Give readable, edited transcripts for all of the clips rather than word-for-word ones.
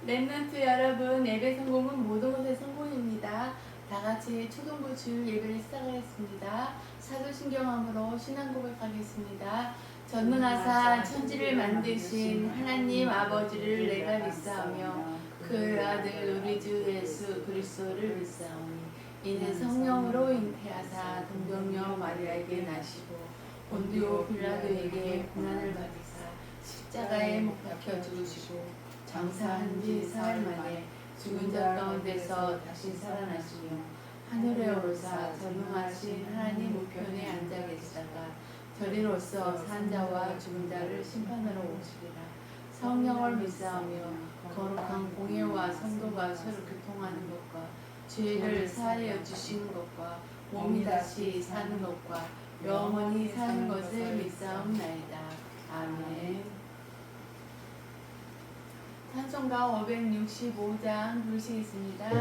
랩런트 여러분, 예배 성공은 모든 것의 성공입니다. 다 같이 초등부 주일 예배를 시작하겠습니다. 사도신경함으로 신앙 고백하겠습니다. 전능하사 천지를 만드신 하나님 아버지를 내가 믿사오며 그 아들 우리 주 예수 그리스도를 믿사오니 이는 성령으로 잉태하사 동정녀 마리아에게 나시고 본디오 빌라도에게 고난을 받으사 십자가에 못 박혀 죽으시고 장사한 지 사흘 만에 죽은 자 가운데서 다시 살아나시며 하늘에 오르사 전능하신 하나님 우편에 앉아 계시다가 저리로서 산 자와 죽은 자를 심판하러 오시리라. 성령을 믿사오며 거룩한 공예와 성도가 서로 교통하는 것과 죄를 사하여 주시는 것과 몸이 다시 사는 것과 영원히 사는 것을 믿사옵나이다. 아멘. 찬송가 565장 부르시겠습니다.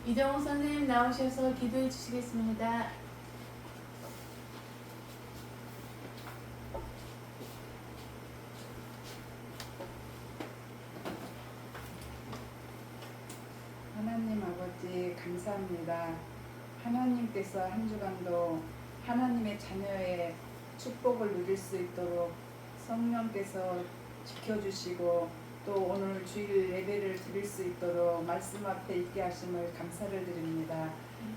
이정호 선생님 나오셔서 기도해 주시겠습니다. 하나님 아버지 감사합니다. 하나님께서 한 주간도 하나님의 자녀의 축복을 누릴 수 있도록 성령께서 지켜주시고 또 오늘 주일 예배를 드릴 수 있도록 말씀 앞에 있게 하심을 감사를 드립니다.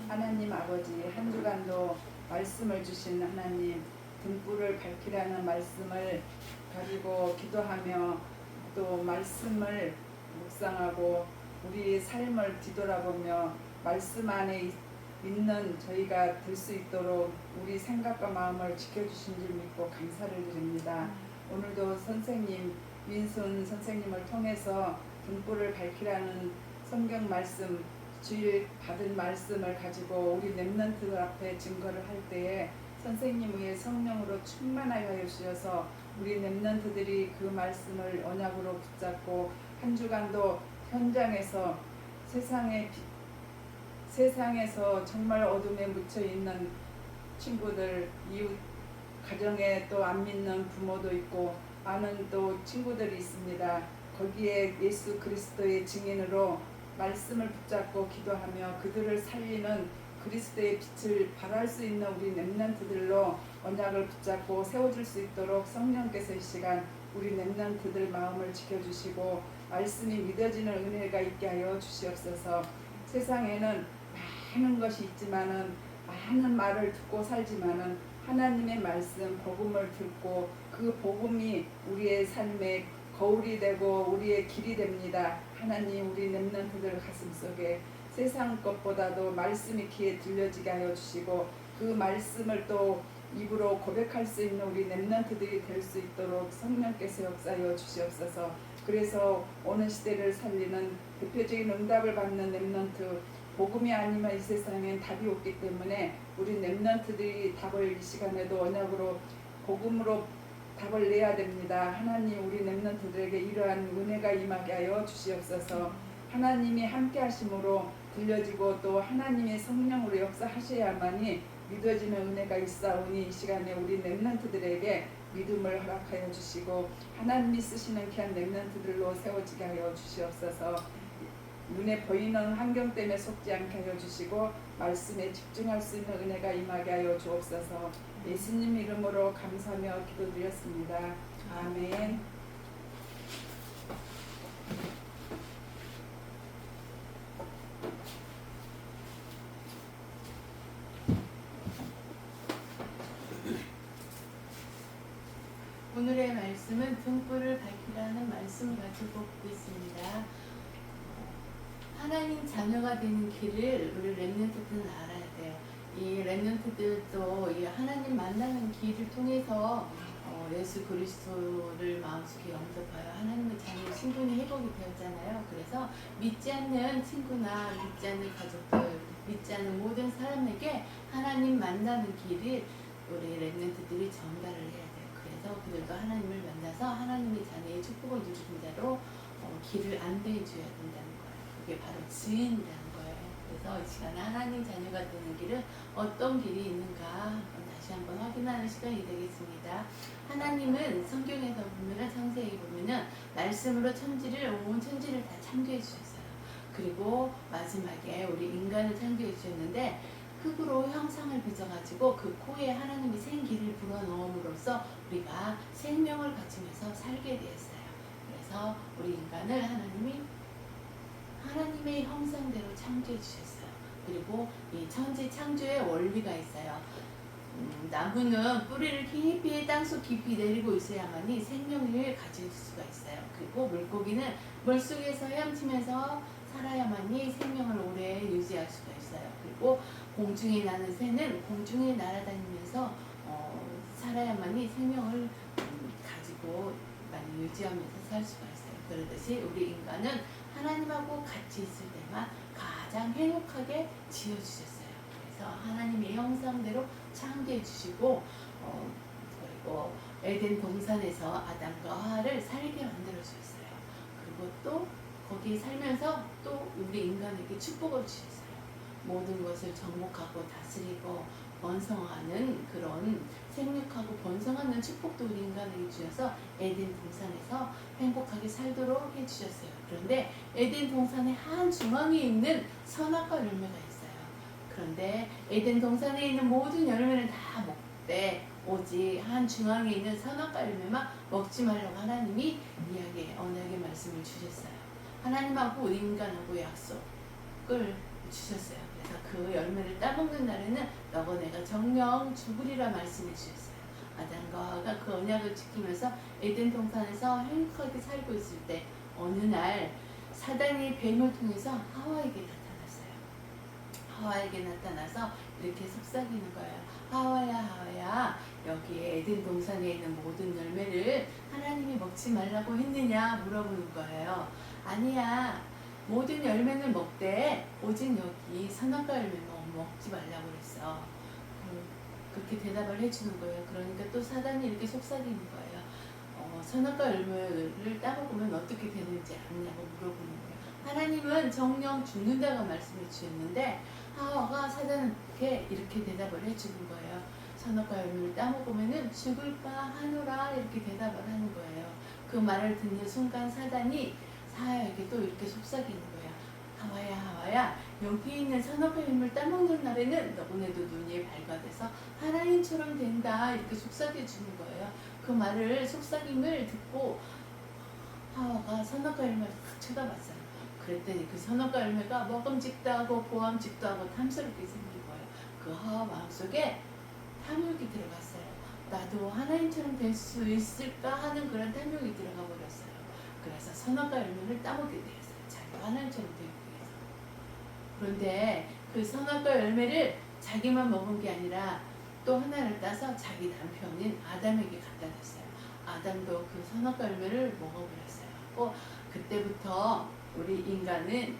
하나님 아버지 한 주간도 말씀을 주신 하나님 등불을 밝히라는 말씀을 가지고 기도하며 또 말씀을 묵상하고 우리 삶을 뒤돌아보며 말씀 안에 있는 저희가 될 수 있도록 우리 생각과 마음을 지켜주신 줄 믿고 감사를 드립니다. 오늘도 선생님 민순 선생님을 통해서 등불을 밝히라는 성경 말씀 주일 받은 말씀을 가지고 우리 랩런트 앞에 증거를 할 때에 선생님의 성령으로 충만하여 주셔서 우리 랩런트들이 그 말씀을 언약으로 붙잡고 한 주간도 현장에서 세상에서 정말 어둠에 묻혀 있는 친구들, 이웃 가정에 또 안 믿는 부모도 있고 많은 또 친구들이 있습니다. 거기에 예수 그리스도의 증인으로 말씀을 붙잡고 기도하며 그들을 살리는 그리스도의 빛을 발할 수 있는 우리 랩런트들로 언약을 붙잡고 세워줄 수 있도록 성령께서 이 시간 우리 랩런트들 마음을 지켜주시고 말씀이 믿어지는 은혜가 있게 하여 주시옵소서. 세상에는 많은 것이 있지만은 많은 말을 듣고 살지만은 하나님의 말씀 복음을 듣고 그 복음이 우리의 삶의 거울이 되고 우리의 길이 됩니다. 하나님 우리 랩런트들 가슴속에 세상 것보다도 말씀이 귀에 들려지게 하여 주시고 그 말씀을 또 입으로 고백할 수 있는 우리 렘넌트들이 될 수 있도록 성령께서 역사하여 주시옵소서. 그래서 오늘 시대를 살리는 대표적인 응답을 받는 렘넌트, 복음이 아니면 이 세상엔 답이 없기 때문에 우리 렘넌트들이 답을 이 시간에도 언약으로 복음으로 답을 내야 됩니다. 하나님, 우리 렘넌트들에게 이러한 은혜가 임하게 하여 주시옵소서. 하나님이 함께 하심으로 들려지고 또 하나님의 성령으로 역사하셔야만이 믿어지는 은혜가 있사오니 이 시간에 우리 렘넌트들에게 믿음을 허락하여 주시고 하나님이 쓰시는 귀한 렘넌트들로 세워지게 하여 주시옵소서. 눈에 보이는 환경 때문에 속지 않게 하여 주시고 말씀에 집중할 수 있는 은혜가 임하게 하여 주옵소서. 예수님 이름으로 감사하며 기도드렸습니다. 아멘. 오늘의 말씀은 등불을 밝히라는 말씀을 가지고 있습니다. 하나님 자녀가 되는 길을 우리 렘넌트들은 알아야 돼요. 이 렘넌트들도 이 하나님 만나는 길을 통해서 예수 그리스도를 마음속에 영접하여 하나님의 자녀 신분이 회복이 되었잖아요. 그래서 믿지 않는 친구나 믿지 않는 가족들, 믿지 않는 모든 사람에게 하나님 만나는 길을 우리 렘넌트들이 전달을 해야 돼요. 그래서 그들도 하나님을 만나서 하나님의 자녀의 축복을 누리는 자로 길을 안내해 줘야 된다는 거예요. 그게 바로 지인이라는 거예요. 그래서 이 시간에 하나님 자녀가 되는 길은 어떤 길이 있는가 다시 한번 확인하는 시간이 되겠습니다. 하나님은 성경에서 보면은 창세기 보면은 말씀으로 온 천지를 다 창조해 주셨어요. 그리고 마지막에 우리 인간을 창조해 주셨는데 흙으로 형상을 빚어가지고 그 코에 하나님이 생기를 불어넣음으로써 우리가 생명을 가지면서 살게 되었어요. 그래서 우리 인간을 하나님의 형상대로 창조해 주셨어요. 그리고 이 천지 창조의 원리가 있어요. 나무는 뿌리를 깊이 땅속 깊이 내리고 있어야만이 생명을 가질 수가 있어요. 그리고 물고기는 물속에서 헤엄치면서 살아야만이 생명을 오래 유지할 수가 있어요. 그리고 공중에 나는 새는 공중에 날아다니면서 살아야만이 생명을 가지고 많이 유지하면서 살 수가 있어요. 그러듯이 우리 인간은 하나님하고 같이 있을 때만 가장 행복하게 지어주셨어요. 그래서 하나님의 형상대로 창조해 주시고 그리고 에덴 동산에서 아담과 하와를 살게 만들어 주셨어요. 그리고 또 거기 살면서 또 우리 인간에게 축복을 주셨어요. 모든 것을 정복하고 다스리고 번성하는 그런 생육하고 번성하는 축복도 우리 인간에게 주셔서 에덴 동산에서 행복하게 살도록 해주셨어요. 그런데 에덴 동산의 한 중앙에 있는 선악과 열매가 있어요. 그런데 에덴 동산에 있는 모든 열매는 다 먹되 오직 한 중앙에 있는 선악과 열매만 먹지 말라고 하나님이 언약의 말씀을 주셨어요. 하나님하고 우리 인간하고 약속을 주셨어요. 그래서 그 열매를 따먹는 날에는 너고 내가 정령 죽으리라 말씀해 주셨어요. 아담과 하와가 그 언약을 지키면서 에덴 동산에서 행복하게 살고 있을 때 어느 날 사단이 뱀을 통해서 하와에게 나타났어요. 하와에게 나타나서 이렇게 속삭이는 거예요. 하와야 여기에 에덴 동산에 있는 모든 열매를 하나님이 먹지 말라고 했느냐 물어보는 거예요. 아니야, 모든 열매는 먹되 오직 여기 선악과 열매만 먹지 말라고 그랬어. 그렇게 대답을 해주는 거예요. 그러니까 또 사단이 이렇게 속삭이는 거예요. 선악과 열매를 따먹으면 어떻게 되는지 아느냐고 물어보는 거예요. 하나님은 정령 죽는다고 말씀해 주셨는데 하와가 사단에게 이렇게 대답을 해주는 거예요. 선악과 열매를 따먹으면 죽을까 하노라 이렇게 대답을 하는 거예요. 그 말을 듣는 순간 사단이 하와에게 또 이렇게 속삭이는 거예요. 하와야 여기 있는 선악과 열매를 따먹는 날에는 너희도 눈이 밝아져서 하나님처럼 된다 이렇게 속삭여 주는 거예요. 그 말을 속삭임을 듣고 하와가 선악과 열매를 탁 쳐다봤어요. 그랬더니 그 선악과 열매가 먹음직도 하고 보암직도 하고 탐스럽게 생긴 거예요. 그 하와 마음속에 탐욕이 들어갔어요. 나도 하나님처럼 될 수 있을까 하는 그런 탐욕이 들어가 버렸어요. 그래서 선악과 열매를 따먹게 되었어요. 자기가 하나님처럼 되기 위해서. 그런데 그 선악과 열매를 자기만 먹은 게 아니라 또 하나를 따서 자기 남편인 아담에게 갖다 줬어요. 아담도 그 선악과 열매를 먹어버렸어요. 그때부터 우리 인간은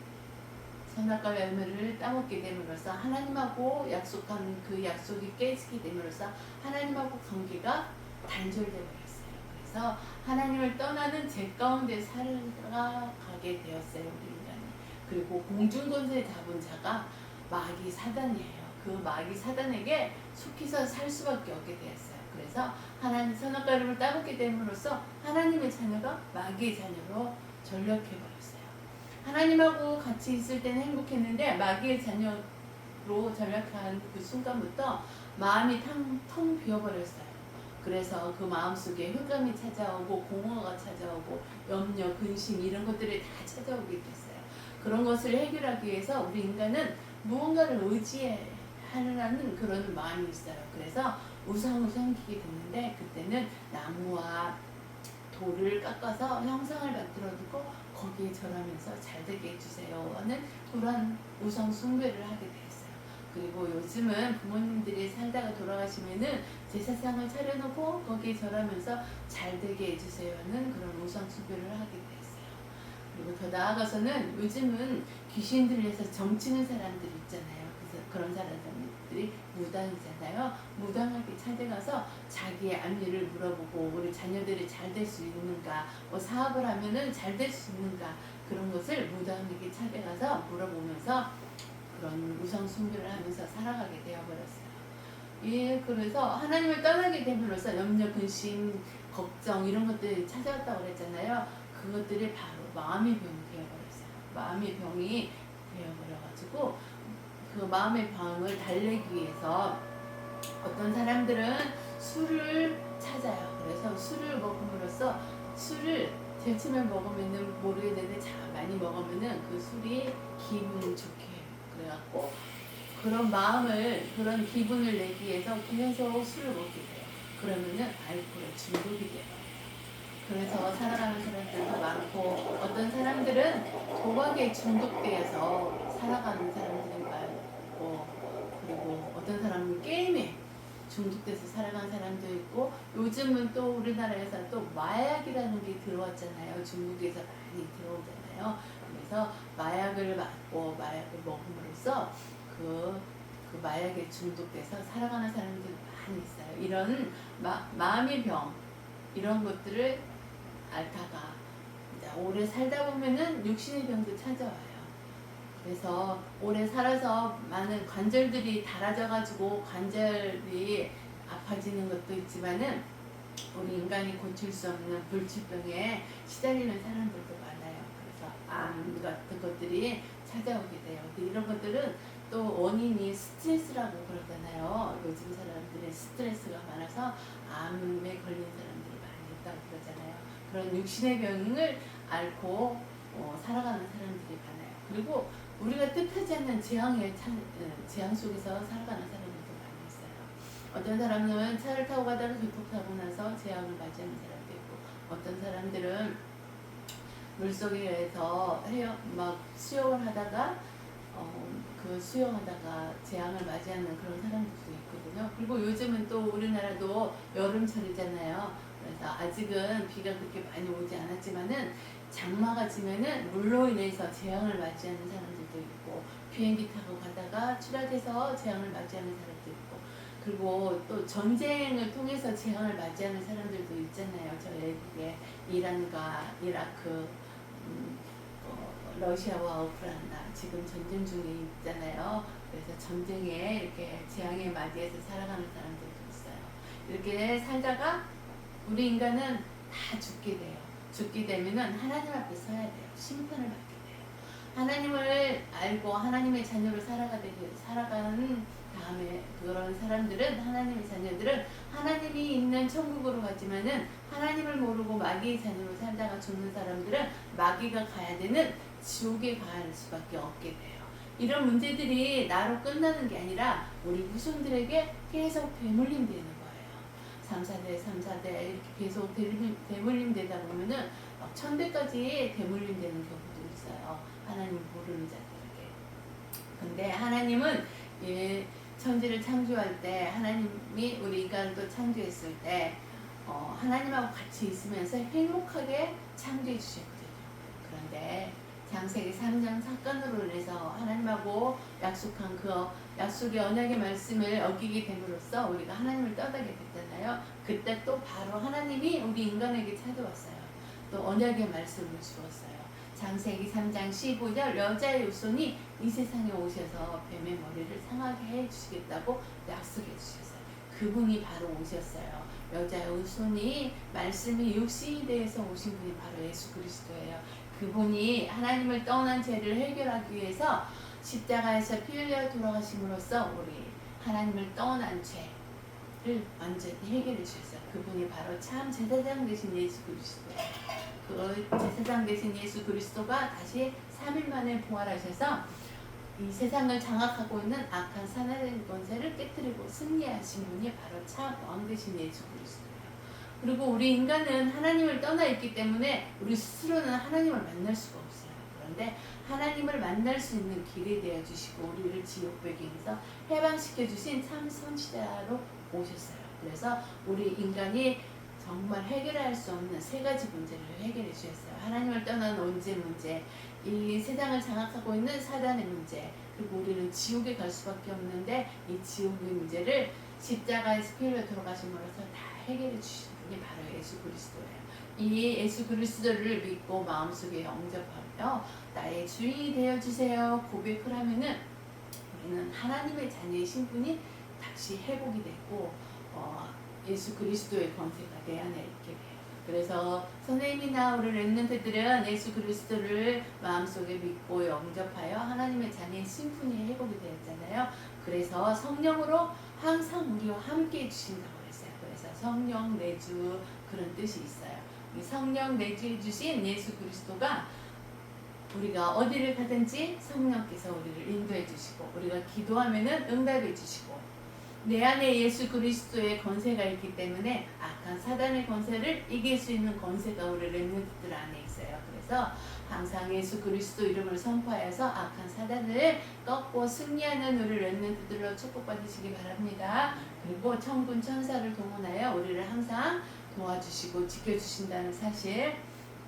선악과 열매를 따먹게 됨으로써 하나님하고 약속한 그 약속이 깨지게 됨으로써 하나님하고 관계가 단절되어 버렸어요. 그래서 하나님을 떠나는 죄 가운데 살아가게 되었어요, 우리 인간이. 그리고 공중권세 잡은 자가 마귀 사단이에요. 그 마귀 사단에게 속해서 살 수밖에 없게 되었어요. 그래서 하나님 선악과 열매를 따먹게 됨으로써 하나님의 자녀가 마귀의 자녀로 전락해 버렸어요. 하나님하고 같이 있을 때는 행복했는데 마귀의 자녀로 전락한 그 순간부터 마음이 텅 비어버렸어요. 그래서 그 마음속에 흑암이 찾아오고 공허가 찾아오고 염려, 근심 이런 것들이 다 찾아오게 됐어요. 그런 것을 해결하기 위해서 우리 인간은 무언가를 의지하는 그런 마음이 있어요. 그래서 우상을 섬기게 됐는데 그때는 나무와 돌을 깎아서 형상을 만들어 두고 거기에 절하면서 잘되게 해주세요 하는 그런 우상 숭배를 하게 되었어요. 그리고 요즘은 부모님들이 살다가 돌아가시면은 제사상을 차려놓고 거기에 절하면서 잘되게 해주세요 하는 그런 우상 숭배를 하게 되었어요. 그리고 더 나아가서는 요즘은 귀신 들려서 점치는 사람들 있잖아요. 그래서 그런 사람들이 무당이잖아요. 무당에게 찾아가서 자기의 앞일을 물어보고 우리 자녀들이 잘 될 수 있는가, 사업을 하면은 잘 될 수 있는가 그런 것을 무당에게 찾아가서 물어보면서 그런 우상 숭배를 하면서 살아가게 되어버렸어요. 예, 그래서 하나님을 떠나게 됨으로써 염려, 근심, 걱정 이런 것들이 찾아왔다고 그랬잖아요. 그것들이 바로 마음의 병이 되어버렸어요. 마음의 병이 되어버려가지고 그 마음의 병을 달래기 위해서 어떤 사람들은 술을 찾아요. 그래서 술을 먹음으로써 술을 들침을 먹으면은 모르겠는데 많이 먹으면은 그 술이 기분을 좋게 해요. 그래갖고 그런 마음을 그런 기분을 내기 위해서 계속 술을 먹게 돼요. 그러면은 알코올에 중독이 돼요. 그래서 살아가는 사람들도 많고 어떤 사람들은 도박에 중독되어서 살아가는 사람들이 많고 그리고 어떤 사람은 게임에 중독돼서 살아가는 사람도 있고 요즘은 또 우리나라에서 또 마약이라는 게 들어왔잖아요. 중국에서 많이 들어오잖아요. 그래서 마약을 맞고 마약을 먹음으로써 그 마약에 중독돼서 살아가는 사람들이 많이 있어요. 이런 마음의 병 이런 것들을 앓다가 이제 오래 살다 보면은 육신의 병도 찾아와요. 그래서 오래 살아서 많은 관절들이 닳아져가지고 관절이 아파지는 것도 있지만은 우리 인간이 고칠 수 없는 불치병에 시달리는 사람들도 많아요. 그래서 암 같은 것들이 찾아오게 돼요. 이런 것들은 또 원인이 스트레스라고 그러잖아요. 요즘 사람들의 스트레스가 많아서 암에 걸린 사람들이 많이 있다고 그러잖아요. 그런 육신의 병을 앓고 살아가는 사람들이 많아요. 그리고 우리가 뜻하지 않는 재앙 속에서 살아가는 사람들도 많이 있어요. 어떤 사람은 차를 타고 가다가 교통사고 나서 재앙을 맞이하는 사람도 있고 어떤 사람들은 물속에서 수영을 하다가 그 수영하다가 재앙을 맞이하는 그런 사람들도 있거든요. 그리고 요즘은 또 우리나라도 여름철이잖아요. 그래서 아직은 비가 그렇게 많이 오지 않았지만은 장마가 지면은 물로 인해서 재앙을 맞이하는 사람들도 있고 비행기 타고 가다가 추락해서 재앙을 맞이하는 사람도 있고 그리고 또 전쟁을 통해서 재앙을 맞이하는 사람들도 있잖아요. 저 외국에 이란과 이라크 러시아와 우크라이나 지금 전쟁 중에 있잖아요. 그래서 전쟁에 이렇게 재앙에 맞이해서 살아가는 사람들도 있어요. 이렇게 살다가 우리 인간은 다 죽게 돼요. 죽게 되면은 하나님 앞에 서야 돼요. 심판을 받게 돼요. 하나님을 알고 하나님의 자녀로 살아가는 다음에 그런 사람들은 하나님의 자녀들은 하나님이 있는 천국으로 가지만은 하나님을 모르고 마귀의 자녀로 살다가 죽는 사람들은 마귀가 가야 되는 지옥에 갈 수밖에 없게 돼요. 이런 문제들이 나로 끝나는 게 아니라 우리 후손들에게 계속 되물림 되는 거예요. 3사대 이렇게 계속 되물림 되다 보면은 막 천대까지 되물림 되는 경우도 있어요. 하나님 모르는 자들에게. 근데 하나님은 천지를 창조할 때 하나님이 우리 인간을 또 창조했을 때 하나님하고 같이 있으면서 행복하게 창조해 주셨거든요. 그런데 창세기 3장 사건으로 인해서 하나님하고 약속한 그 약속의 언약의 말씀을 어기게 됨으로써 우리가 하나님을 떠나게 됐잖아요. 그때 또 바로 하나님이 우리 인간에게 찾아왔어요. 또 언약의 말씀을 주었어요. 창세기 3장 15절 여자의 후손이 이 세상에 오셔서 뱀의 머리를 상하게 해주시겠다고 약속해 주셨어요. 그분이 바로 오셨어요. 여자의 후손이 말씀이 육신이 되어서 오신 분이 바로 예수 그리스도예요. 그분이 하나님을 떠난 죄를 해결하기 위해서 십자가에서 피 흘려 돌아가심으로써 우리 하나님을 떠난 죄를 완전히 해결해 주셨어요. 그분이 바로 참 제사장 되신 예수 그리스도예요. 그 제사장 되신 예수 그리스도가 다시 3일 만에 부활하셔서 이 세상을 장악하고 있는 악한 사단의 권세를 깨뜨리고 승리하신 분이 바로 참 왕 되신 예수 그리스도예요. 그리고 우리 인간은 하나님을 떠나 있기 때문에 우리 스스로는 하나님을 만날 수가 없어요. 그런데 하나님을 만날 수 있는 길이 되어 주시고 우리를 지옥배기에서 해방시켜 주신 참 선지자로 오셨어요. 그래서 우리 인간이 정말 해결할 수 없는 세 가지 문제를 해결해 주셨어요. 하나님을 떠난 원죄 문제, 이 세상을 장악하고 있는 사단의 문제, 그리고 우리는 지옥에 갈 수밖에 없는데 이 지옥의 문제를 십자가에서 피 흘려 돌아가심으로써 다 해결해 주신 분이 바로 예수 그리스도예요. 이 예수 그리스도를 믿고 마음속에 영접하며 나의 주인이 되어주세요 고백을 하면은 우리는 하나님의 자녀의 신분이 다시 회복이 되고 예수 그리스도의 권세가 내 안에 있게 돼요. 그래서 선생님이나 우리 렘넌트들은 예수 그리스도를 마음속에 믿고 영접하여 하나님의 자녀의 신분이 회복이 되었잖아요. 그래서 성령으로 항상 우리와 함께 해주신다고 했어요. 그래서 성령 내주 그런 뜻이 있어요. 이 성령 내주해 주신 예수 그리스도가 우리가 어디를 가든지 성령께서 우리를 인도해 주시고 우리가 기도하면은 응답해 주시고 내 안에 예수 그리스도의 권세가 있기 때문에 악한 사단의 권세를 이길 수 있는 권세가 우리 렘넌트들 안에 있어요. 그래서 항상 예수 그리스도 이름을 선포하여서 악한 사단을 꺾고 승리하는 우리 렘넌트들로 축복받으시기 바랍니다. 그리고 천군 천사를 동원하여 우리를 항상 도와주시고 지켜주신다는 사실,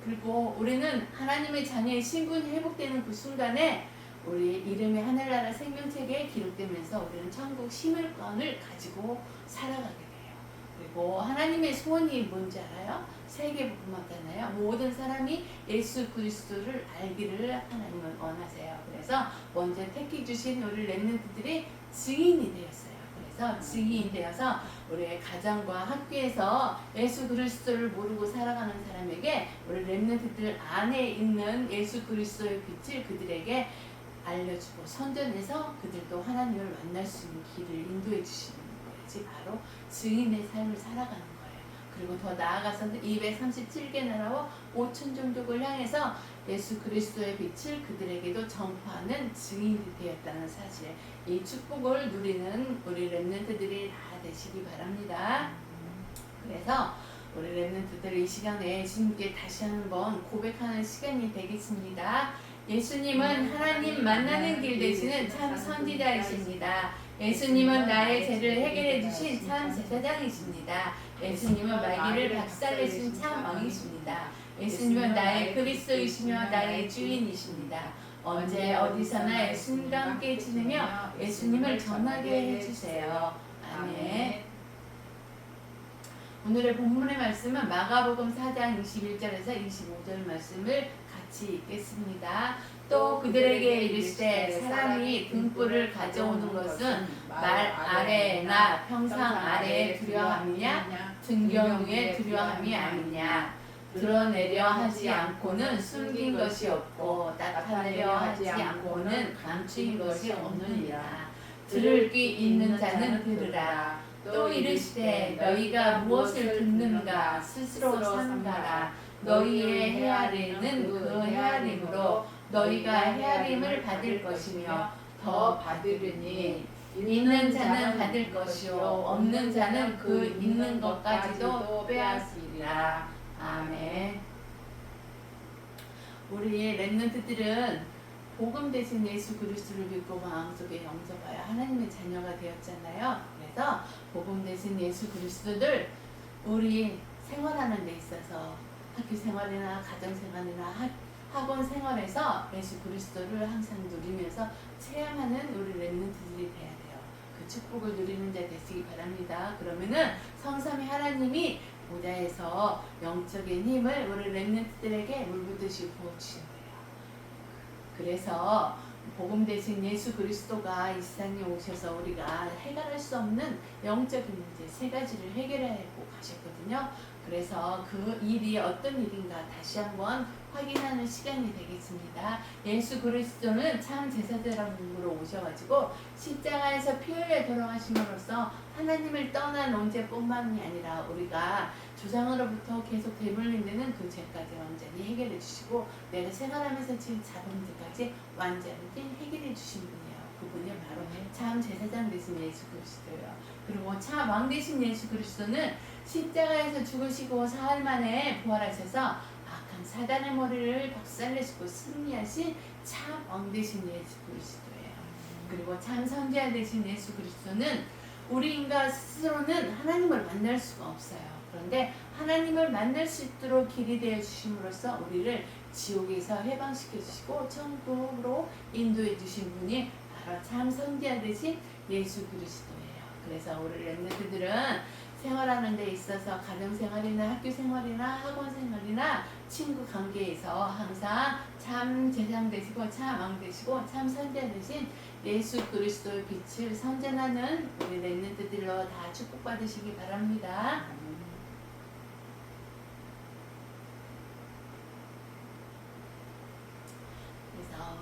그리고 우리는 하나님의 자녀의 신분이 회복되는 그 순간에 우리 이름이 하늘나라 생명책에 기록되면서 우리는 천국 시민권을 가지고 살아가게 돼요. 그리고 하나님의 소원이 뭔지 알아요? 세계복음화잖아요. 모든 사람이 예수 그리스도를 알기를 하나님은 원하세요. 그래서 먼저 택해 주신 우리 렘넌트들이 증인이 되었어요. 그래서 증인이 되어서 우리 가정과 학교에서 예수 그리스도를 모르고 살아가는 사람에게 우리 렘넌트들 안에 있는 예수 그리스도의 빛을 그들에게 알려주고 선전해서 그들도 하나님을 만날 수 있는 길을 인도해 주시는 것이 바로 증인의 삶을 살아가는 거예요. 그리고 더 나아가서는 237개 나라와 5천 종족을 향해서 예수 그리스도의 빛을 그들에게도 전파하는 증인이 되었다는 사실, 이 축복을 누리는 우리 렘넌트들이 다 되시기 바랍니다. 그래서 우리 렘넌트들 이 시간에 주님께 다시 한번 고백하는 시간이 되겠습니다. 예수님은 하나님 만나는 길 되시는 참 선지자이십니다. 예수님은 나의 죄를 해결해 주신 참 제사장이십니다. 예수님은 마귀를 박살내신 참 왕이십니다. 예수님은 나의 그리스도이시며 나의 주인이십니다. 언제 어디서나 예수님과 함께 지내며 예수님을 전하게 해주세요. 아멘. 오늘의 본문의 말씀은 마가복음 4장 21절에서 25절 말씀을 같이 읽겠습니다. 또 그들에게 이르시되 사람이 등불을 가져오는 것은 말 아래나 평상 아래에 두려함이냐 등경 위에 두려함이 아니냐. 드러내려 하지 않고는 숨긴 것이 없고 나타내려 하지 않고는 감추인 것이 없느니라. 들을 귀 있는 자는 들으라. 또 이르시되 너희가 무엇을 듣는가 스스로 삼가라. 너희의 헤아림은 그 헤아림으로 너희가 헤아림을 받을 것이며 더 받으리니 있는 자는 받을 것이요 없는 자는 그 있는 것까지도 빼앗으리라. 아멘. 우리 렘넌트들은 복음 대신 예수 그리스도를 믿고 마음속에 영접하여 하나님의 자녀가 되었잖아요. 그래서 복음 대신 예수 그리스도를 우리 생활하는 데 있어서 학교 생활이나 가정 생활이나 학원 생활에서 예수 그리스도를 항상 누리면서 체험하는 우리 렘넌트들이 돼야 돼요. 그 축복을 누리는 자 되시기 바랍니다. 그러면은 성삼위 하나님이 보좌에서 영적인 힘을 우리 렘넌트들에게 물붓듯이 부어주신 거예요. 그래서 복음 대신 예수 그리스도가 이 세상에 오셔서 우리가 해결할 수 없는 영적인 문제 세 가지를 해결하고 가셨거든요. 그래서 그 일이 어떤 일인가 다시 한번 확인하는 시간이 되겠습니다. 예수 그리스도는 참 제사장으로 오셔가지고 십자가에서 피 흘려 돌아가심으로써 하나님을 떠난 언제뿐만이 아니라 우리가 조상으로부터 계속 되물린 데는 그 죄까지 완전히 해결해 주시고 내가 생활하면서 지금 잡은 문제까지 완전히 해결해 주신 분이에요. 그분이 바로 참 제사장 되신 예수 그리스도예요. 그리고 참 왕 되신 예수 그리스도는 십자가에서 죽으시고 사흘 만에 부활하셔서 악한 사단의 머리를 박살내시고 승리하신 참 왕 되신 예수 그리스도예요. 그리고 참 선지자 되신 예수 그리스도는 우리 인간 스스로는 하나님을 만날 수가 없어요. 그런데 하나님을 만날 수 있도록 길이 되어 주심으로써 우리를 지옥에서 해방시켜 주시고 천국으로 인도해 주신 분이 바로 참 선지자 되신 예수 그리스도예요. 그래서 우리 렘넌트들은 생활하는 데 있어서 가정생활이나 학교생활이나 학원생활이나 친구 관계에서 항상 참 제사장 되시고 참 왕 되시고 참 선지자 되신 예수 그리스도의 빛을 선전하는 우리 렘넌트들로 다 축복받으시기 바랍니다. 그래서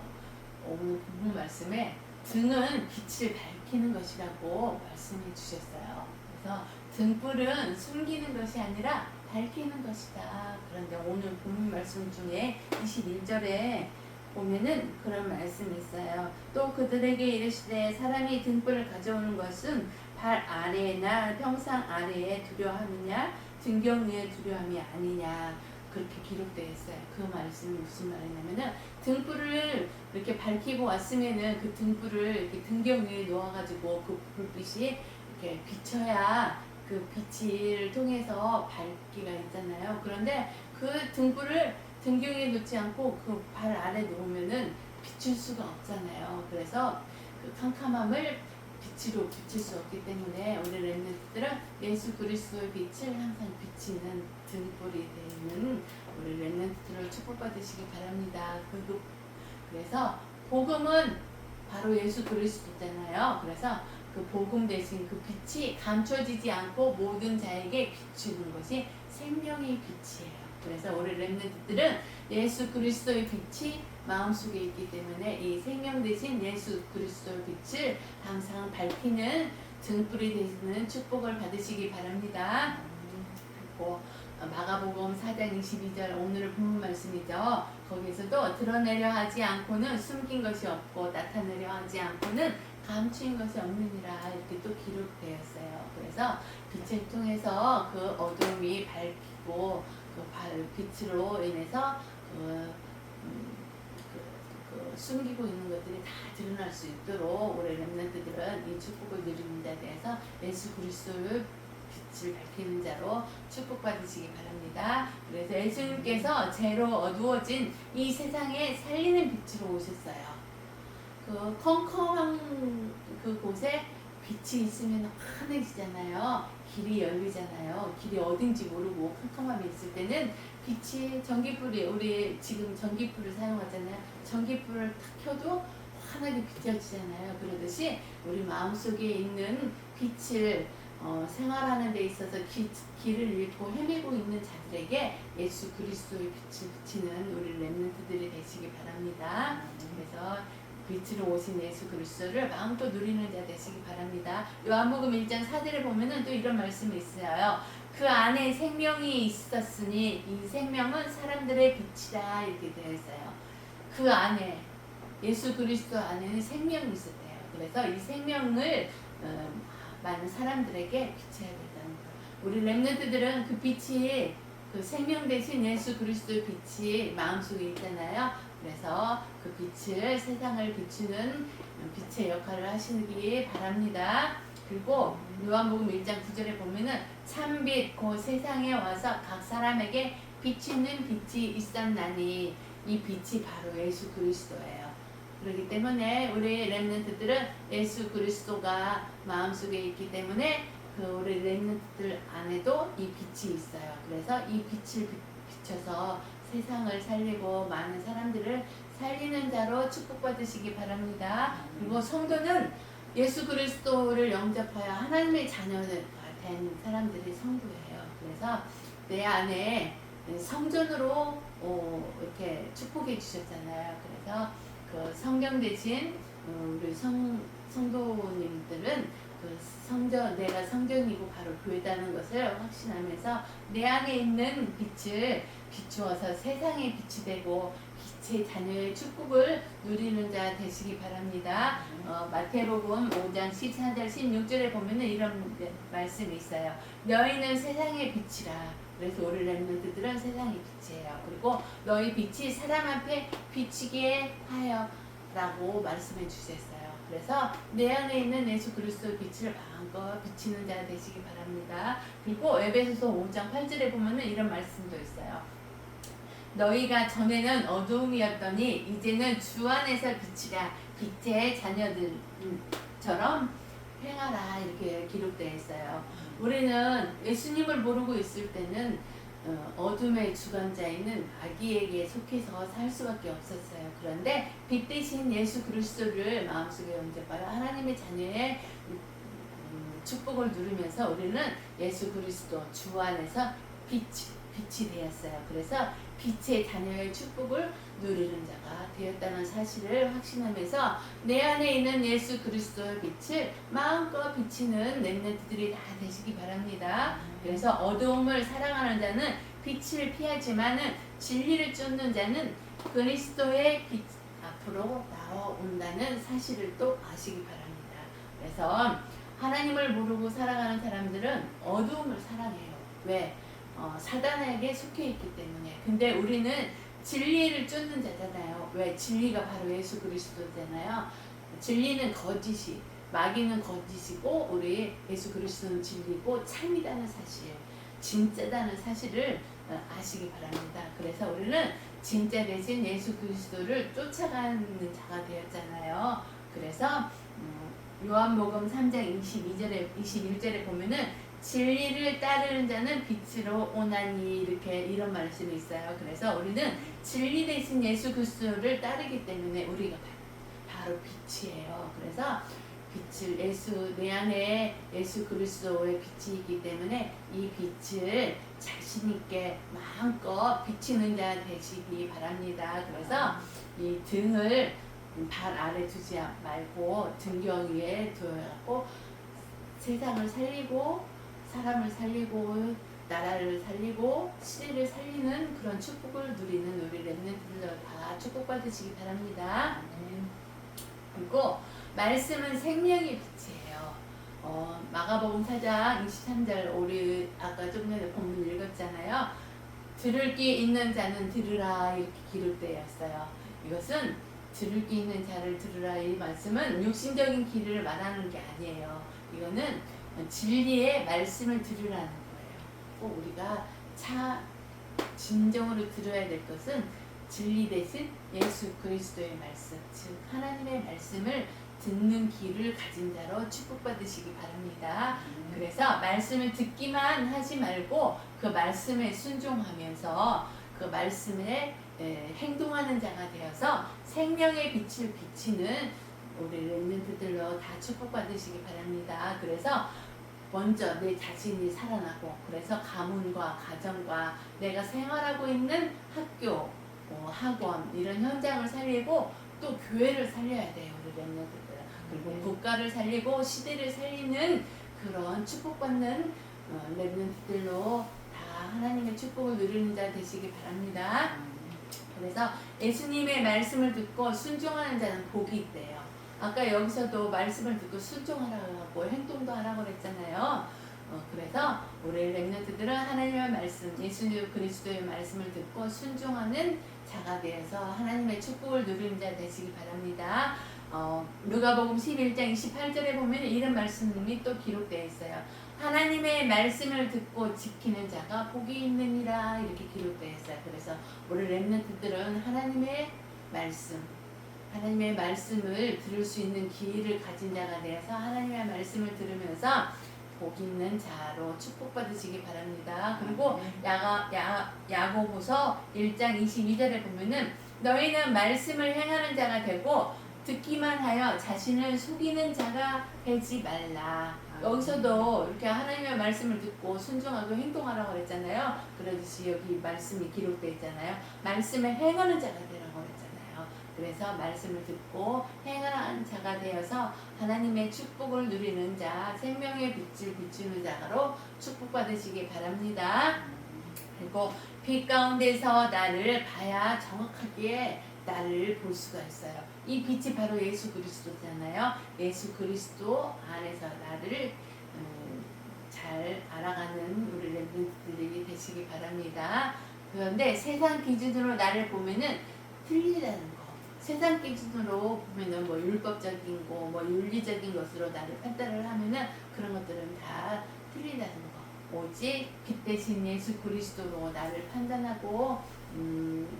오늘 본문 말씀에 등은 빛을 밝히는 것이라고 말씀해 주셨어요. 그래서 등불은 숨기는 것이 아니라 밝히는 것이다. 그런데 오늘 본문 말씀 중에 21절에 보면은 그런 말씀이 있어요. 또 그들에게 이르시되 사람이 등불을 가져오는 것은 발 아래나 평상 아래에 두려워하느냐 등경 위에 두려움이 아니냐 그렇게 기록되어 있어요. 그 말씀이 무슨 말이냐면은 등불을 이렇게 밝히고 왔으면은 그 등불을 이렇게 등경 위에 놓아가지고 그 불빛이 이렇게 비춰야 그 빛을 통해서 밝기가 있잖아요. 그런데 그 등불을 등경에 놓지 않고 그 발 아래 놓으면은 비출 수가 없잖아요. 그래서 그 캄캄함을 빛으로 비칠 수 없기 때문에 우리 렘넌트들은 예수 그리스도의 빛을 항상 비치는 등불이 되는 우리 렘넌트들을 축복받으시기 바랍니다. 그래서 복음은 바로 예수 그리스도잖아요. 그래서 그 복음 대신 그 빛이 감춰지지 않고 모든 자에게 비추는 것이 생명의 빛이에요. 그래서 우리 렘넌트들은 예수 그리스도의 빛이 마음속에 있기 때문에 이 생명 대신 예수 그리스도의 빛을 항상 밝히는 등불이 되시는 축복을 받으시기 바랍니다. 그리고 마가복음 4장 22절 오늘의 본문 말씀이죠. 거기서도 드러내려 하지 않고는 숨긴 것이 없고 나타내려 하지 않고는 감추인 것이 없느니라 이렇게 또 기록되었어요. 그래서 빛을 통해서 그 어둠이 밝히고 그 빛으로 인해서 숨기고 있는 것들이 다 드러날 수 있도록 우리 렘넌트들은 이 축복을 누리는 자 대해서 예수 그리스도의 빛을 밝히는 자로 축복받으시기 바랍니다. 그래서 예수님께서 죄로 어두워진 이 세상에 살리는 빛으로 오셨어요. 그 컴컴한 그곳에 빛이 있으면 환해지잖아요. 길이 열리잖아요. 길이 어딘지 모르고 컴컴함이 있을 때는 빛이 전기불이 우리 지금 전기불을 사용하잖아요. 전기불을 탁 켜도 환하게 비춰지잖아요. 그러듯이 우리 마음속에 있는 빛을 생활하는 데 있어서 길을 잃고 헤매고 있는 자들에게 예수 그리스도의 빛을 비치는 우리 렘넌트들이 되시기 바랍니다. 그래서 빛으로 오신 예수 그리스도를 마음껏 누리는 자 되시기 바랍니다. 요한복음 1장 4절에 보면은 또 이런 말씀이 있어요. 그 안에 생명이 있었으니 이 생명은 사람들의 빛이다 이렇게 되어 있어요. 그 안에 예수 그리스도 안에는 생명이 있었대요. 그래서 이 생명을 많은 사람들에게 비춰야 된다는 거예요. 우리 렘넌트들은 그 빛이 그 생명 대신 예수 그리스도의 빛이 마음속에 있잖아요. 그래서 그 빛을 세상을 비추는 빛의 역할을 하시기 바랍니다. 그리고 요한복음 1장 9절에 보면은 참빛 곧 세상에 와서 각 사람에게 비치는 빛이 있었나니 이 빛이 바로 예수 그리스도예요. 그렇기 때문에 우리 렘넌트들은 예수 그리스도가 마음속에 있기 때문에 그 우리 렘넌트들 안에도 이 빛이 있어요. 그래서 이 빛을 비춰서 세상을 살리고 많은 사람들을 살리는 자로 축복받으시기 바랍니다. 그리고 성도는 예수 그리스도를 영접하여 하나님의 자녀가 된 사람들이 성도예요. 그래서 내 안에 성전으로 이렇게 축복해 주셨잖아요. 그래서 그 성경 대신 우리 성도님들은 그 성전, 내가 성전이고 바로 교회다는 것을 확신하면서 내 안에 있는 빛을 비추어서 세상의 빛이 되고 빛의 자녀의 축복을 누리는 자 되시기 바랍니다. 마태복음 5장 14절 16절에 보면은 이런 말씀이 있어요. 너희는 세상의 빛이라. 그래서 우리 렘넌트들은 세상의 빛이에요. 그리고 너희 빛이 사람 앞에 비치게 하여 라고 말씀해 주셨어요. 그래서 내 안에 있는 예수 그리스도의 빛을 마음껏 비치는 자 되시기 바랍니다. 그리고 에베소서 5장 8절에 보면은 이런 말씀도 있어요. 너희가 전에는 어두움이었더니 이제는 주 안에서 빛이라. 빛의 자녀들처럼 행하라. 이렇게 기록되어 있어요. 우리는 예수님을 모르고 있을 때는 어둠의 주관자인 마귀에게 속해서 살 수밖에 없었어요. 그런데 빛 대신 예수 그리스도를 마음속에 영접하여 하나님의 자녀의 축복을 누리면서 우리는 예수 그리스도 주 안에서 빛이 되었어요. 그래서 빛의 자녀의 축복을 누리는 자가 되었다는 사실을 확신하면서 내 안에 있는 예수 그리스도의 빛을 마음껏 비치는 렘넌트들이 다 되시기 바랍니다. 그래서 어두움을 사랑하는 자는 빛을 피하지만은 진리를 쫓는 자는 그리스도의 빛 앞으로 나온다는 사실을 또 아시기 바랍니다. 그래서 하나님을 모르고 살아가는 사람들은 어두움을 사랑해요. 왜? 사단에게 속해 있기 때문에. 근데 우리는 진리를 쫓는 자잖아요. 왜? 진리가 바로 예수 그리스도잖아요. 진리는 거짓이, 마귀는 거짓이고 우리 예수 그리스도는 진리고 참이라는 사실, 진짜다는 사실을 아시기 바랍니다. 그래서 우리는 진짜 대신 예수 그리스도를 쫓아가는 자가 되었잖아요. 그래서 요한복음 3장 21절에 보면은 진리를 따르는 자는 빛으로 오나니 이런 말씀이 있어요. 그래서 우리는 진리 대신 예수 그리스도를 따르기 때문에 우리가 바로 빛이에요. 그래서 빛을 내 안에 예수 그리스도의 빛이 있기 때문에 이 빛을 자신 있게 마음껏 비치는 자 되시기 바랍니다. 그래서 이 등을 발 아래 두지 말고 등경 위에 두어갖고 세상을 살리고 사람을 살리고 나라를 살리고 시대를 살리는 그런 축복을 누리는 우리 렘넌트들 다 축복받으시기 바랍니다. 그리고 말씀은 생명의 빛이에요. 마가복음 4장 23절 우리 아까 좀 전에 본문 읽었잖아요. 들을 귀 있는 자는 들으라 이렇게 기록되어 있어요. 이것은 들을 귀 있는 자를 들으라 이 말씀은 육신적인 귀를 말하는 게 아니에요. 이거는 진리의 말씀을 들으라는 거예요. 꼭 우리가 진정으로 들어야 될 것은 진리 대신 예수 그리스도의 말씀, 즉 하나님의 말씀을 듣는 귀를 가진 자로 축복받으시기 바랍니다. 그래서 말씀을 듣기만 하지 말고 그 말씀에 순종하면서 그 말씀에 행동하는 자가 되어서 생명의 빛을 비치는 우리 렘넌트들로 다 축복받으시기 바랍니다. 그래서 먼저 내 자신이 살아나고 그래서 가문과 가정과 내가 생활하고 있는 학교, 학원 이런 현장을 살리고 또 교회를 살려야 돼요. 우리 렘넌트들. 그리고 국가를 살리고 시대를 살리는 그런 축복받는 렘넌트들로 다 하나님의 축복을 누리는 자 되시기 바랍니다. 그래서 예수님의 말씀을 듣고 순종하는 자는 복이 있대요. 아까 여기서도 말씀을 듣고 순종하라고 하고 행동도 하라고 그랬잖아요. 그래서 우리 렘넌트들은 하나님의 말씀, 예수 그리스도의 말씀을 듣고 순종하는 자가 되어서 하나님의 축복을 누리는 자 되시기 바랍니다. 누가복음 11장 28절에 보면 이런 말씀이 또 기록되어 있어요. 하나님의 말씀을 듣고 지키는 자가 복이 있느니라 이렇게 기록되어 있어요. 그래서 우리 렘넌트들은 하나님의 말씀을 들을 수 있는 기회를 가진 자가 되어서 하나님의 말씀을 들으면서 복 있는 자로 축복받으시기 바랍니다. 그리고 야고보서 1장 22절에 보면은 너희는 말씀을 행하는 자가 되고 듣기만 하여 자신을 속이는 자가 되지 말라. 여기서도 이렇게 하나님의 말씀을 듣고 순종하고 행동하라고 그랬잖아요. 그러듯이 여기 말씀이 기록되어 있잖아요. 말씀을 행하는 자가 되라고 그랬잖아요. 그래서 말씀을 듣고 행하는 자가 되어서 하나님의 축복을 누리는 자, 생명의 빛을 비추는 자로 축복받으시기 바랍니다. 그리고 빛 가운데서 나를 봐야 정확하게 나를 볼 수가 있어요. 이 빛이 바로 예수 그리스도잖아요. 예수 그리스도 안에서 나를 잘 알아가는 우리 렘넌트들이 되시기 바랍니다. 그런데 세상 기준으로 나를 보면은 틀리다는 거. 세상 기준으로 보면은 뭐 율법적인 거, 뭐 윤리적인 것으로 나를 판단을 하면은 그런 것들은 다 틀리다는 거. 오직 빛 대신 예수 그리스도로 나를 판단하고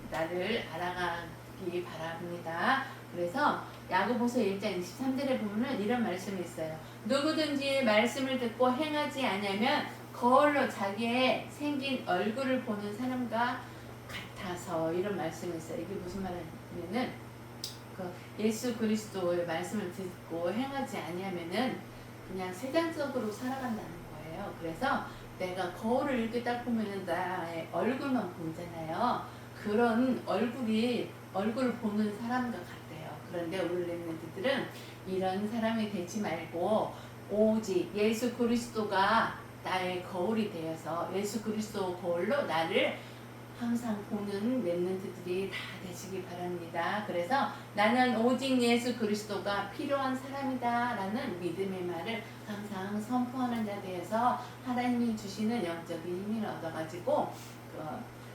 나를 알아가기 바랍니다. 그래서 야고보서 1장 23절에 보면은 이런 말씀이 있어요. 누구든지 말씀을 듣고 행하지 않으면 거울로 자기의 생긴 얼굴을 보는 사람과 같아서 이런 말씀이 있어요. 이게 무슨 말이냐면은 예수 그리스도의 말씀을 듣고 행하지 않으면은 그냥 세상적으로 살아간다는 거예요. 그래서 내가 거울을 이렇게 딱 보면은 나의 얼굴만 보잖아요. 그런 얼굴을 보는 사람과 같아요. 그런데 우리 렘넌트들은 이런 사람이 되지 말고 오직 예수 그리스도가 나의 거울이 되어서 예수 그리스도 거울로 나를 항상 보는 렘넌트들이 다 되시기 바랍니다. 그래서 나는 오직 예수 그리스도가 필요한 사람이다 라는 믿음의 말을 항상 선포하는 자 되어서 하나님이 주시는 영적인 힘을 얻어가지고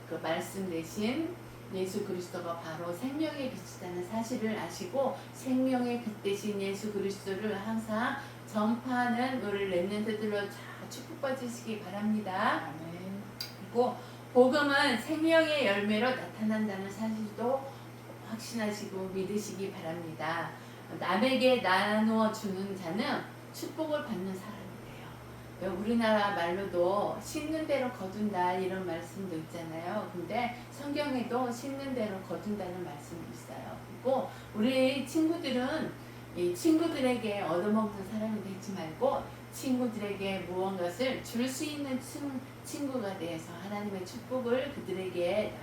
그 말씀 대신 예수 그리스도가 바로 생명의 빛이라는 사실을 아시고 생명의 빛 대신 예수 그리스도를 항상 전파하는 우리 렘넌트들로 다 축복받으시기 바랍니다. 아멘. 그리고 복음은 생명의 열매로 나타난다는 사실도 확신하시고 믿으시기 바랍니다. 남에게 나누어 주는 자는 축복을 받는 사람이래요. 우리나라 말로도 심는 대로 거둔다 이런 말씀도 있잖아요. 근데 성경에도 심는 대로 거둔다는 말씀이 있어요. 그리고 우리 친구들은 이 친구들에게 얻어먹는 사람이 되지 말고 친구들에게 무언가를 줄 수 있는 친구가 되어서 하나님의 축복을 그들에게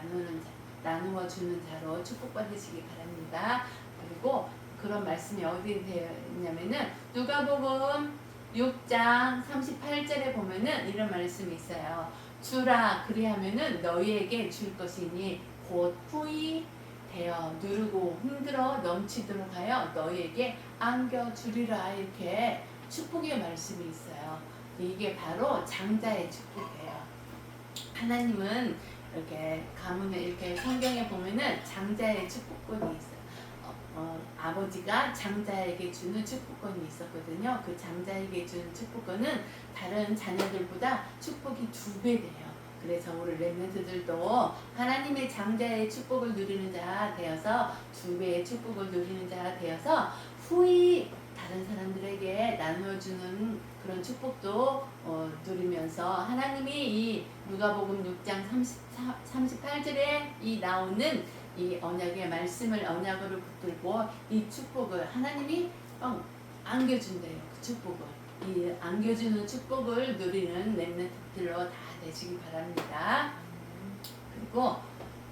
나누어 주는 자로 축복받으시기 바랍니다. 그리고 그런 말씀이 어디 되어 있냐면은 누가복음 6장 38절에 보면은 이런 말씀이 있어요. 주라 그리하면은 너희에게 줄 것이니 곧 후히 되어 누르고 흔들어 넘치도록 하여 너희에게 안겨주리라 이렇게 축복의 말씀이 있어요. 이게 바로 장자의 축복이에요. 하나님은 이렇게 가문에 이렇게 성경에 보면은 장자의 축복권이 있어요. 아버지가 장자에게 주는 축복권이 있었거든요. 그 장자에게 주는 축복권은 다른 자녀들보다 축복이 2배 돼요. 그래서 우리 렘넌트들도 하나님의 장자의 축복을 누리는 자 되어서 2배의 축복을 누리는 자가 되어서 후히 다른 사람들에게 나누어주는 그런 축복도 누리면서 하나님이 이 누가복음 6장 38절에 이 나오는 이 언약의 말씀을 언약으로 붙들고 이 축복을 하나님이 안겨준대요. 그 축복을. 이 안겨주는 축복을 누리는 렘넌트들로 다 되시기 바랍니다. 그리고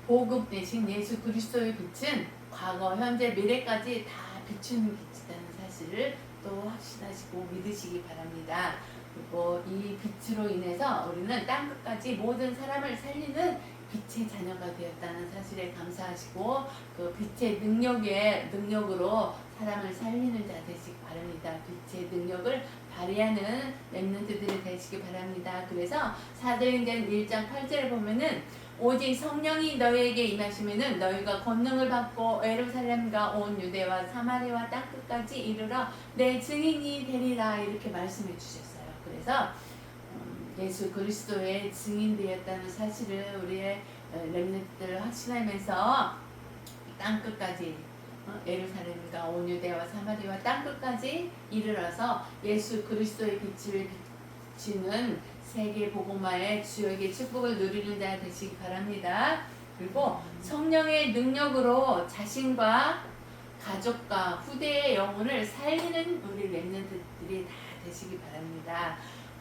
복음 대신 예수 그리스도의 빛은 과거, 현재, 미래까지 다 비추는 빛이라는 사실을 또 확신하시고 믿으시기 바랍니다. 그리고 이 빛으로 인해서 우리는 땅끝까지 모든 사람을 살리는 빛의 자녀가 되었다는 사실에 감사하시고 그 빛의 능력으로 사람을 살리는 자 되시기 바랍니다. 빛의 능력을 발휘하는 렘넌트들이 되시기 바랍니다. 그래서 사도행전 1장 8절에 보면은 오직 성령이 너희에게 임하시면은 너희가 권능을 받고 예루살렘과 온 유대와 사마리아와 땅끝까지 이르러 내 증인이 되리라 이렇게 말씀해 주셨어요. 그래서 예수 그리스도의 증인되었다는 사실을 우리의 렘넌트들 확신하면서 땅끝까지 예루살렘과 온 유대와 사마리아와 땅끝까지 이르러서 예수 그리스도의 빛을 비치는 세계 복음화의 주역의 축복을 누리는 자 되시기 바랍니다. 그리고 성령의 능력으로 자신과 가족과 후대의 영혼을 살리는 우리 렘넌트들이 다 되시기 바랍니다.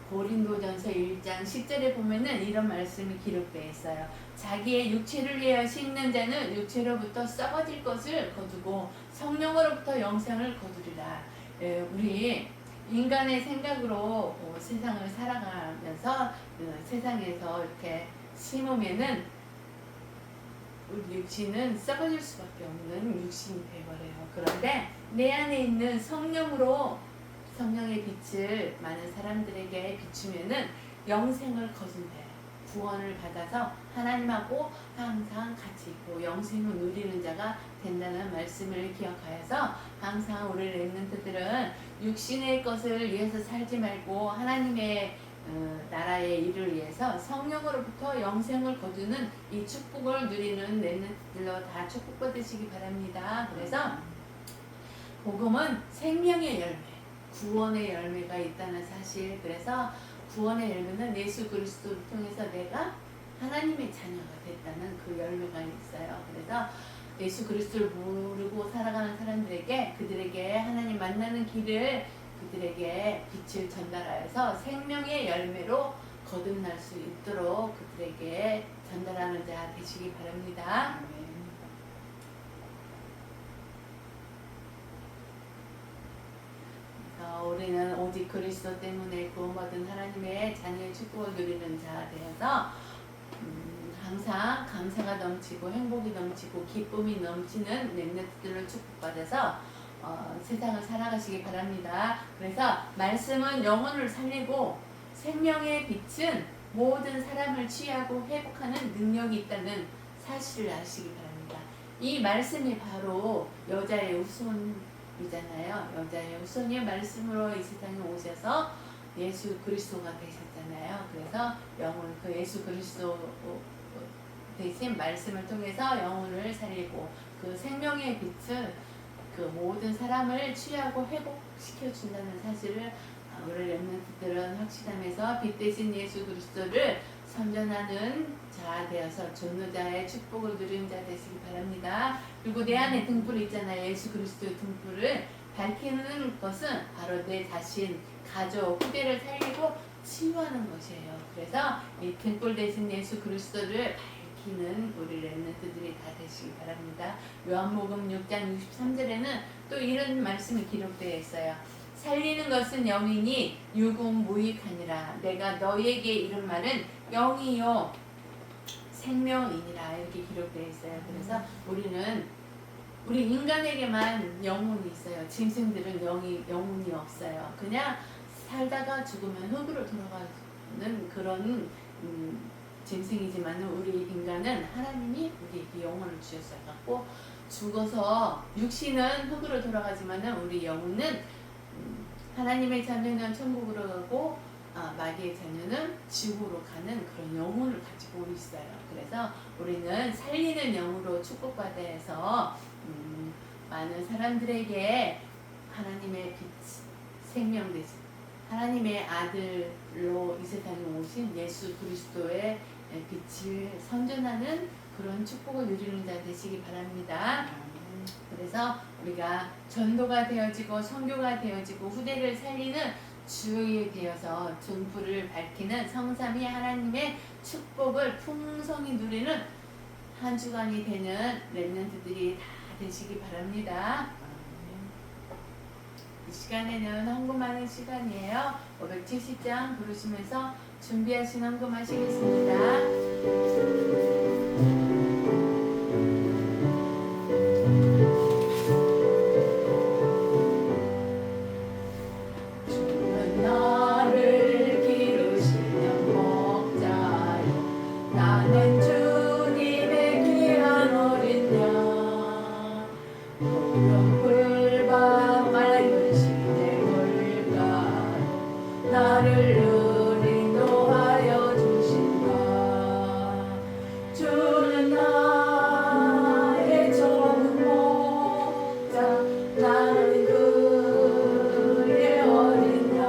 고린도전서 1장 10절에 보면은 이런 말씀이 기록되어 있어요. 자기의 육체를 위하여 씻는 자는 육체로부터 썩어질 것을 거두고 성령으로부터 영생을 거두리라. 우리 인간의 생각으로 세상을 살아가면서 세상에서 이렇게 심으면은 우리 육신은 썩어질 수밖에 없는 육신이 되어버려요. 그런데 내 안에 있는 성령으로 성령의 빛을 많은 사람들에게 비추면은 영생을 거둔대요. 구원을 받아서 하나님하고 항상 같이 있고 영생을 누리는 자가 된다는 말씀을 기억하여서 항상 우리 렘넌트들은 육신의 것을 위해서 살지 말고 하나님의 나라의 일을 위해서 성령으로부터 영생을 거두는 이 축복을 누리는 렘넌트들로 다 축복받으시기 바랍니다. 그래서 복음은 생명의 열매, 구원의 열매가 있다는 사실. 그래서 구원의 열매는 예수 그리스도를 통해서 내가 하나님의 자녀가 됐다는 그 열매가 있어요. 그래서 예수 그리스도를 모르고 살아가는 사람들에게 그들에게 하나님 만나는 길을 그들에게 빛을 전달하여서 생명의 열매로 거듭날 수 있도록 그들에게 전달하는 자 되시기 바랍니다. 우리는 오직 그리스도 때문에 구원받은 하나님의 자녀의 축복을 누리는 자 되어서 항상 감사가 넘치고 행복이 넘치고 기쁨이 넘치는 렘넌트들을 축복받아서 세상을 살아가시기 바랍니다. 그래서 말씀은 영혼을 살리고 생명의 빛은 모든 사람을 취하고 회복하는 능력이 있다는 사실을 아시기 바랍니다. 이 말씀이 바로 여자의 후손이잖아요. 여자의 후손이 말씀으로 이 세상에 오셔서 예수 그리스도가 되셨잖아요. 그래서 영혼 그 예수 그리스도 대신 말씀을 통해서 영혼을 살리고 그 생명의 빛을 그 모든 사람을 취하고 회복시켜 준다는 사실을 우리 렘넌트들은 확신하면서 빛 대신 예수 그리스도를 선전하는 자 되어서 전도자의 축복을 누리는 자 되시기 바랍니다. 그리고 내 안에 등불이 있잖아요. 예수 그리스도의 등불을 밝히는 것은 바로 내 자신, 가족, 후대를 살리고 치유하는 것이에요. 그래서 이 등불 대신 예수 그리스도를 밝히는 우리 렘넌트들이 다 되시기 바랍니다. 요한복음 6장 63절에는 또 이런 말씀이 기록되어 있어요. 살리는 것은 영이니 육은 무익하니라. 내가 너희에게 이른 말은 영이요 생명이니라. 이렇게 기록되어 있어요. 그래서 우리 인간에게만 영혼이 있어요. 짐승들은 영혼이 없어요. 그냥 살다가 죽으면 흙으로 돌아가는 그런 짐승이지만 우리 인간은 하나님이 우리에게 영혼을 주셨어요. 죽어서 육신은 흙으로 돌아가지만 우리 영혼은 하나님의 자녀는 천국으로 가고 마귀의 자녀는 지옥으로 가는 그런 영혼을 가지고 있어요. 그래서 우리는 살리는 영으로 축복받아서 많은 사람들에게 하나님의 빛, 생명 되신 하나님의 아들로 이 세상에 오신 예수 그리스도의 빛을 선전하는 그런 축복을 누리는 자 되시기 바랍니다. 그래서 우리가 전도가 되어지고 선교가 되어지고 후대를 살리는 주역이 되어서 등불을 밝히는 성삼위 하나님의 축복을 풍성히 누리는 한 주간이 되는 렘넌트들이 다 되시기 바랍니다. 이 시간에는 헌금하는 시간이에요. 570장 부르시면서 준비하신 헌금하시겠습니다. 주는 나를 기르시는 목자요 나는 주님의 귀한 어린 양 푸른 풀밭 맑은 시내 물가로 나를 늘 인도하여 주신다. 주는 나의 좋은 목자 나는 그의 어린 양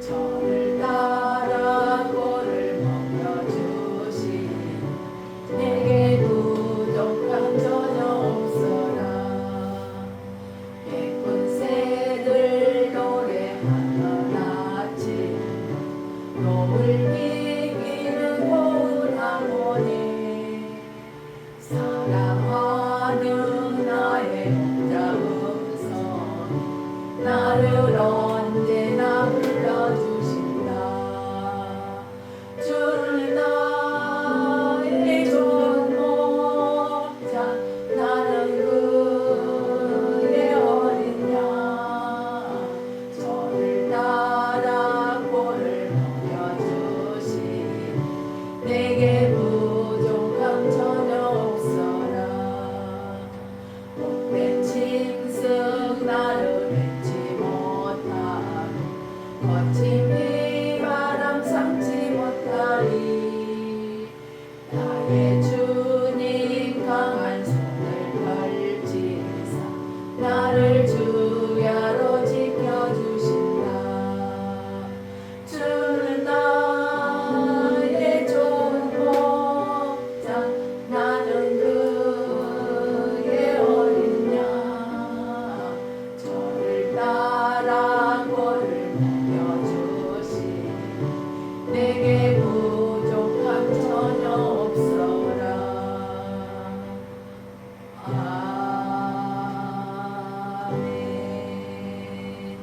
저를 따라 꼴을 먹여주시니 내게 부족함 전혀 없어라. 예쁜 새들 노래하던 아침 노을 비기는 고운 harmony 사랑하는 나의 목자 음성 나를 언제나 불러주신다. 주는 나의 좋은 목자 나는 그의 어린 양 저를 따라 꼴을 먹여주시니 내게 부족함 전혀 없어라. 못된 짐승 나를 맺지 못하고 거친 비바람 삼지 못하리. 나의 주님 강한 손을 펼치사 나를 주야로 지켜주신다. 주는 나의 좋은 목자 나는 그의 어린 양 저를 따라 꼴을 먹여주시니 내게 부족함 전혀 없어라. 아멘.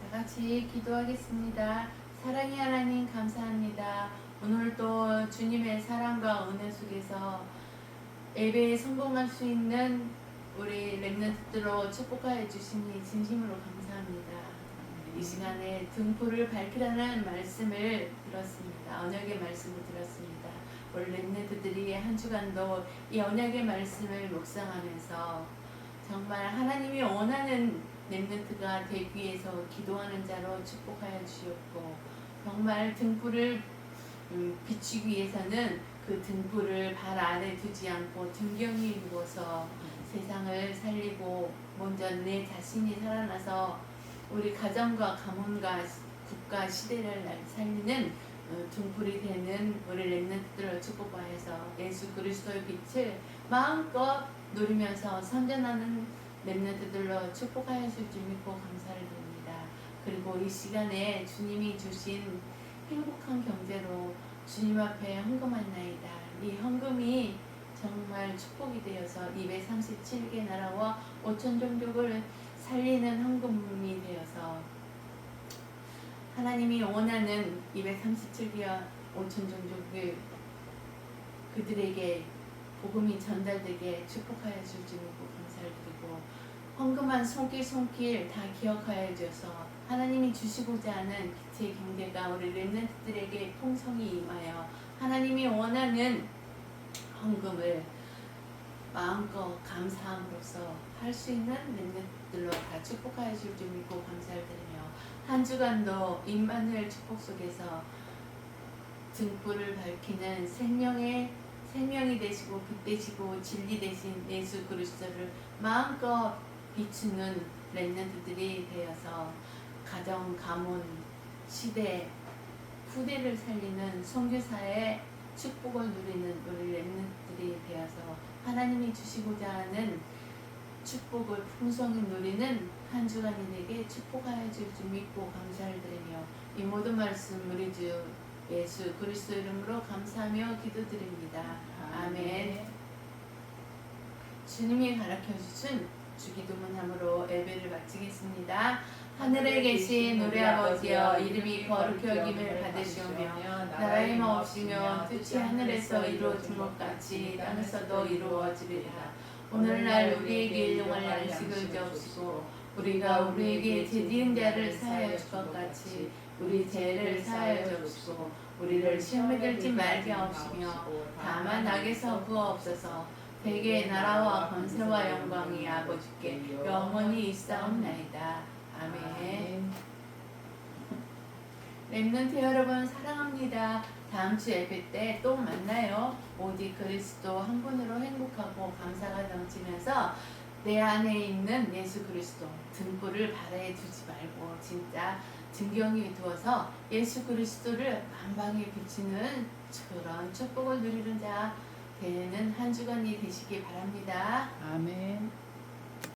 다 같이 기도하겠습니다. 사랑의 하나님 감사합니다. 오늘도 주님의 사랑과 은혜 속에서 예배에 성공할 수 있는 우리 렘넌트들로 축복하여 주시니 진심으로 감사합니다. 이 시간에 등불을 밝히라는 말씀을 들었습니다. 언약의 말씀을 들었습니다. 우리 렘넌트들이 한 주간도 이 언약의 말씀을 묵상하면서 정말 하나님이 원하는 렘넌트가 되기 위해서 기도하는 자로 축복하여 주셨고 정말 등불을 비추기 위해서는 그 등불을 발 아래 두지 않고 등경이 누워서 세상을 살리고 먼저 내 자신이 살아나서 우리 가정과 가문과 국가 시대를 살리는 등불이 되는 우리 렘넌트들을 축복하여서 예수 그리스도의 빛을 마음껏 누리면서 선전하는 렘넌트들로 축복하여 줄 줄 믿고 감사를 드립니다. 그리고 이 시간에 주님이 주신 행복한 경제로 주님 앞에 헌금하나이다. 이 헌금이 정말 축복이 되어서 237개 나라와 5천 종족을 살리는 헌금이 되어서 하나님이 원하는 237개와 5천 종족을 그들에게 복음이 전달되게 축복하여 줄 줄 믿고 감사를 드리고 헌금한 손길 다 기억하여 주셔서 하나님이 주시고자 하는 빛의 경제가 우리 렘넌트들에게 풍성히 임하여 하나님이 원하는 헌금을 마음껏 감사함으로써 할 수 있는 렘넌트들로 다 축복하여 줄 줄 믿고 감사를 드리며 한 주간도 임마누엘 축복 속에서 등불을 밝히는 생명이 되시고 빛 되시고 진리 되신 예수 그리스도를 마음껏 비추는 렘넌트들이 되어서 가정, 가문, 시대, 후대를 살리는 선교사의 축복을 누리는 우리 렘넌트들이 되어서 하나님이 주시고자 하는 축복을 풍성히 누리는 한 주간이 되게 축복하여 줄 줄 믿고 감사를 드리며 이 모든 말씀 우리 주 예수 그리스도 이름으로 감사하며 기도드립니다. 아멘. 주님이 가르쳐주신 주기도문함으로 예배를 마치겠습니다. 하늘에 계신 우리 아버지여, 이름이 거룩히 여김을 받으시오며 나라의 마옵시며 뜻이 하늘에서 이루어진 것 같이 땅에서도 이루어지리라. 오늘날 우리에게 일용할 양식을 주옵시고 우리가 우리에게 죄지은 자를 사하여 줄 것 같이 우리 죄를 사하여 주옵시고 우리를 시험에 들지 말게 하옵시며 다만 악에서 구하옵소서. 대개 나라와 권세와 영광이 아버지께 영원히 있사옵나이다. 아멘. 렘넌트 여러분 사랑합니다. 다음 주 예배 때 또 만나요. 오직 그리스도 한 분으로 행복하고 감사가 넘치면서 내 안에 있는 예수 그리스도 등불을 바다에 두지 말고 진짜 등경에 두어서 예수 그리스도를 만방에 비치는 그런 축복을 누리는 자 되는 한 주간이 되시기 바랍니다. 아멘.